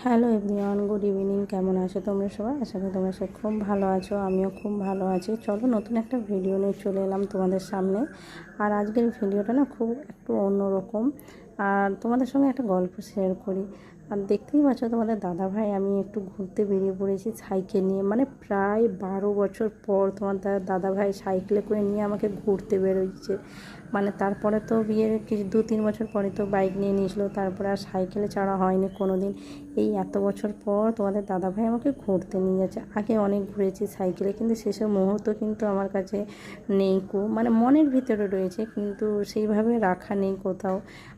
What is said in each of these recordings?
Hello everyone, good evening. কেমন আছো তোমরা সবাই? আশা করি তোমরা সবাই খুব ভালো আছো। আমিও খুব ভালো আছি। চলো নতুন একটা ভিডিও নিয়ে চলে এলাম তোমাদের সামনে। আর আজকের ভিডিওটা না খুব একটু অন্যরকম। আর তোমাদের সঙ্গে একটা গল্প শেয়ার করি। আর দেখতেই পাচ্ছ তোমাদের দাদাভাই আমি একটু ঘুরতে বেরিয়ে পড়েছি সাইকেল নিয়ে। মানে প্রায় 12 বছর পর তোমার দাদাভাই সাইকেলে করে নিয়ে আমাকে ঘুরতে বেরোচ্ছে। মানে তারপরে তো বিয়ের কিছু 2-3 বছর পরে তো বাইক নিয়ে নিয়েছিল, তারপরে আর সাইকেলে চড়া হয়নি কোনো দিন। এই এত বছর পর তোমাদের দাদাভাই আমাকে ঘুরতে নিয়ে যাচ্ছে। আগে অনেক ঘুরেছি সাইকেলে, কিন্তু সেসব মুহূর্ত কিন্তু আমার কাছে নেই, মানে মনের ভিতরে রয়েছে, কিন্তু সেইভাবে রাখা নেই কোথাও।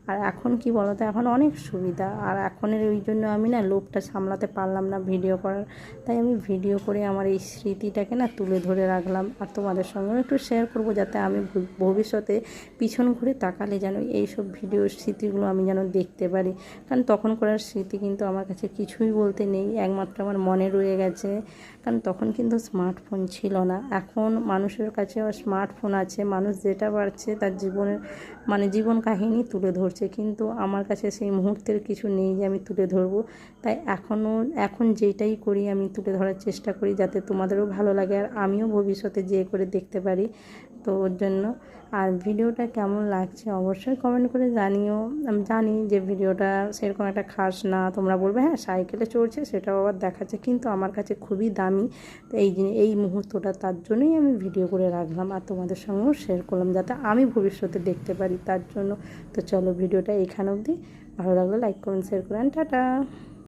আর এখন কি বলো তো, এখন অনেক সুবিধা। আর এখনের ওই জন্য আমি না লোভটা সামলাতে পারলাম না ভিডিও করার। তাই আমি ভিডিও করে আমার এই স্মৃতিটাকে না তুলে ধরে রাখলাম, আর তোমাদের সঙ্গেও একটু শেয়ার করব, যাতে আমি ভবিষ্যতে পিছন ঘুরে তাকালে যেন এইসব ভিডিওর স্মৃতিগুলো আমি যেন দেখতে পারি। কারণ তখন করার স্মৃতি কিন্তু আমার কাছে কিছুই বলতে নেই, একমাত্র আমার মনে রয়ে গেছে। কারণ তখন কিন্তু স্মার্টফোন ছিল না। এখন মানুষের কাছে স্মার্টফোন আছে, মানুষ যেটা পারছে তার জীবনের জীবন কাহিনী তুলে ধরছে, কিন্তু আমার কাছে সেই মুহূর্তের কিছু নেই যে আমি তুলে ধরবো। তাই এখন যেটাই করি আমি তুলে ধরার চেষ্টা করি, যাতে তোমাদেরও ভালো লাগে আর আমিও ভবিষ্যতে যেয়ে করে দেখতে পারি। তো ওর জন্য। আর ভিডিওটা কেমন লাগছে অবশ্যই কমেন্ট করে জানিও। আমি জানি যে ভিডিওটা সেরকম একটা খাস না, তোমরা বলবে হ্যাঁ সাইকেলে চড়ছে সেটাও আবার দেখাচ্ছে, কিন্তু আমার কাছে খুবই দামি। তো এই মুহূর্তটা তার জন্যই আমি ভিডিও করে রাখলাম আর তোমাদের সঙ্গেও শেয়ার করলাম, যাতে আমি ভবিষ্যতে দেখতে পারি তার জন্য। তো চলো ভিডিওটা এখানে অবধি। ভালো লাগলে লাইক কমেন্ট শেয়ার করেন। টাটা।